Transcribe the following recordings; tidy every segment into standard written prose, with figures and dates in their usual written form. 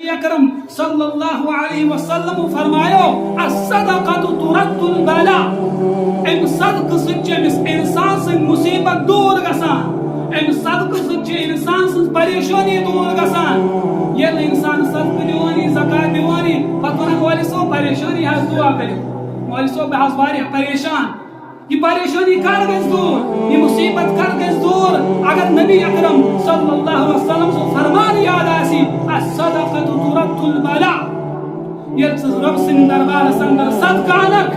اکرم صلی اللہ علیہ وسلم فرمایا الصدقۃ ترد البلاء، ام صدقہ سۭتۍ چھِ أمِس انسان سٕنٛز مصیبت دوٗر گژھان، ام صدقہ سۭتۍ چھِ انسان سٕنٛز پریشٲنی دوٗر گژھان۔ ییٚلہِ انسان صدقہ دِوانی زکات دِوانی پتہٕ ونان مولوی صٲب پریشٲنی حظ دعا کٔرِو، مولوی صٲب بہٕ حظ واریاہ پریشان، یہ پریشانی کر گژھِ دوٗر، یہ مصیبت کر گژھِ دوٗر اگر نبی اکرم صلی اللہ علیہ وسلم سُنٛد فرمان یاد آسی الصدقۃ ترد البلاء، ییٚلہِ ژٕ رۄب سٕنٛدِ دربارس اندر صدقہٕ انکھ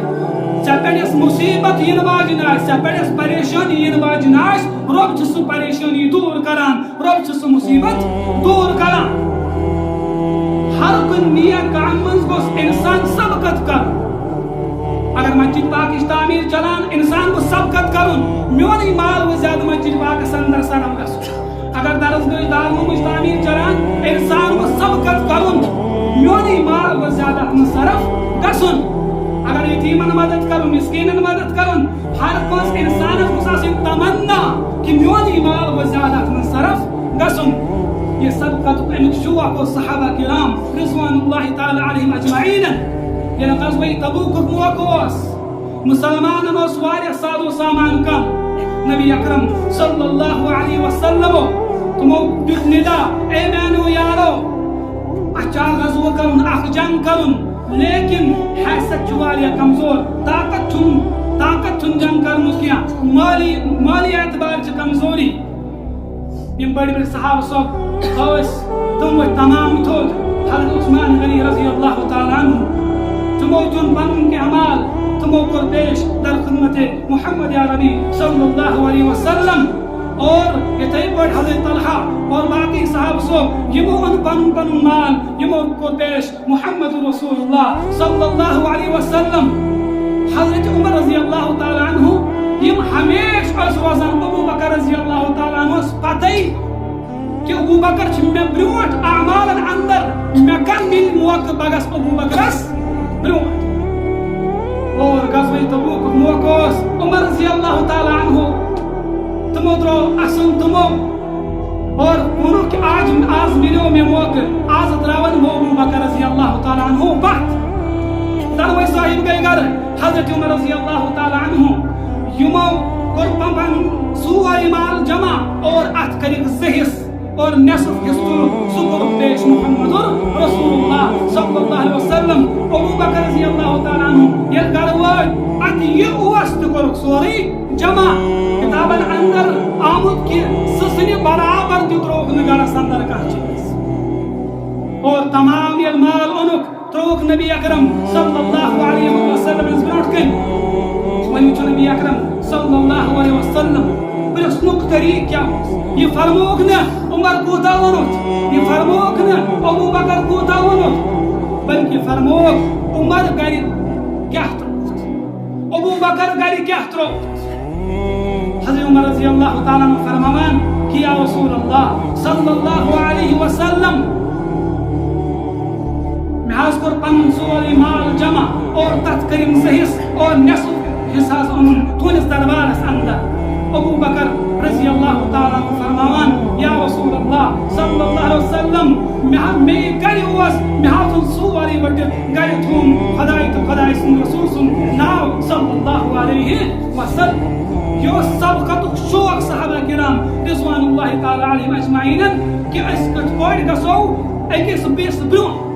ژےٚ پٮ۪ٹھ یۄس مصیبت یِنہٕ واجیٚنۍ آسہِ، ژےٚ پٮ۪ٹھ یۄس پریشٲنی یِنہٕ واجیٚنۍ آسہِ، رۄب چھُ سُہ پریشٲنی دوٗر کران، رۄب چھُ سُہ مصیبت دوٗر کران۔ ہر کُنہِ نیک کامہِ منٛز گوٚژھ انسان سبقت کرُن۔ اگر مسجد پاکٕچ تعمیٖر چلان انسان گوٚژھ سبقت کرُن، میونٕے مال گوٚژھ زیادٕ مسجد پاکس اندر صرف گژھُن۔ اگر درسگاہٕچ دارالعلومٕچ تعمیٖر چلان انسان گوٚژھ سبقت کرُن، میونٕے مال گوٚژھ زیادٕ اتھ منٛز صرف گژھُن۔ اگر یتیٖمن مدد کرُن، مسکیٖنن مدد کرُن، ہر کٲنٛسہِ انسانس گوٚژھ آسٕنۍ تمنا کہ میونٕے مال گوٚژھ زیادٕ اتھ منٛز صرف گژھُن۔ یہ صدقتُک امیُک شوق اوس صحابہ کرام رضوان اللہ تعالیٰ علیہم اجمعین۔ ییٚلہِ غزوہ تبوکُک موقعہٕ اوس، مسلمانن اوس واریاہ سازو سامان کم، نبی اکرم صلی اللہ علیہ وسلم تمو دیُت ندا اے میانیو یارو اَسہِ چھُ اکھ غزوہ کرُن، اکھ جنگ کرُن، لیکن حیثیت چھُ واریاہ کمزور، طاقت چھُنہٕ جنگ کرنُک کینٛہہ، مالی اعتبار چھِ کمزوری۔ یِم بٔڑۍ بٔڑۍ صحابہ صٲب ٲسۍ تِم ؤتھۍ تمام تھوٚد، حضرت عثمان غنی رضی اللہ تعالیٰ عنہ تمو دیُن پنُن کینٛہہ مال، تمو کوٚر پیش در خدمت محمد عربی صلی اللہ علیہ وسلم، اور یتھے پٲٹھۍ حضرت طلحہ اور باقی صحابہ صٲب یمو اوٚن پنُن پنُن مال، یمو کوٚر پیش محمد رسول اللہ صلی اللہ علیہ وسلم۔ حضرت عمر رضی اللہ تعالیٰ عنہ یم ہمیشہ ٲسۍ روزان ابو بکر رضی اللہ تعالیٰ عنہس پتے کہ ابو بکر چھُ مےٚ برونٛٹھ اعمالن اندر، مےٚ کر مِلہِ موقعہٕ بہٕ گژھٕ ابو بکرس برونٛٹھ۔ اور غزوہ تبوکُک موقعہٕ اوس، عمر رضی اللہ تعالیٰ عنہ تمو درٛاو اصل تمو اور ووٚنُکھ کہ آز مِلیو مےٚ موقعہٕ، آز تراون بہٕ ابو بکر رضی اللہ تعالیٰ عنہ پتھ۔ دۄنوے صاحب گٔے گرٕ، حضرت عمر رضی اللہ تعالیٰ عنہ یمو کوٚر پنُن سورُے مال جمع اور اتھ کٔرِکھ زٕ حصہٕ اور نصف حصہٕ تُلُکھ، سُہ کوٚرُکھ پیش محمد رسول اللہ صلی اللہ علیہ وسلم۔ ابو بکر رضی اللہ تعالیٰ عنہ ییٚلہِ گرٕ وٲتۍ اتہِ یہِ اوس تہِ کوٚرُکھ سورُے جمع، کتابن اندر آمُت کہ سٕژنہِ برابر تہِ ترٛووُکھ نہٕ گرس اندر کانٛہہ چیٖز، اور تمام ییٚلہِ مال اوٚنُکھ ترٛووُکھ نبی اکرم صلی اللہ علیہ وسلمس برونٛٹھ کَنہِ۔ وۄنۍ وٕچھو نبی اکرم صلی اللہ علیہ وسلم پرژھنُک طریقہٕ کیٛاہ اوس، یہِ فرمووُکھ نہٕ عمر کوٗتاہ ووٚنُتھ، یہِ فرمووُکھ نہٕ ابو بکر کوٗتاہ ووٚنُتھ، بلکہ فرمووُکھ عمر گرِ کیٛاہ ترٛووُتھ، ابو بکر گرِ کیٛاہ ترٛووُتھ۔ حضرت عمر رضی اللہ تعالیٰ عنہ فرماوان کہ یا رسول اللہ صلی اللہ علیہ وسلم مےٚ حظ کوٚر پنُن سورُے مال جمع اور تتھ کٔرِم زٕ حصہٕ اور نصف حصہٕ حظ اوٚنُم تُہنٛدِس دربارس اندر۔ ابو بکر رضی اللہ تعالیٰ عنہ فرماوان یا رسول اللہ صلی اللہ علیہ وسلم مےٚ گرِ اوس، مےٚ حظ اوٚن سورُے ؤٹِتھ گرِ تھوٚوُم خۄداے تہٕ خۄداے سُنٛد رسول سُنٛد ناو صلی اللہ علیہ وسلم۔ یہ اوس سبقتُک شوق صحابہ کرام رضوان اللہ تعالیٰ علیہم اجمعین کہ أسۍ کِتھ پٲٹھۍ گژھو أکِس بیٚیِس برونٛہہ۔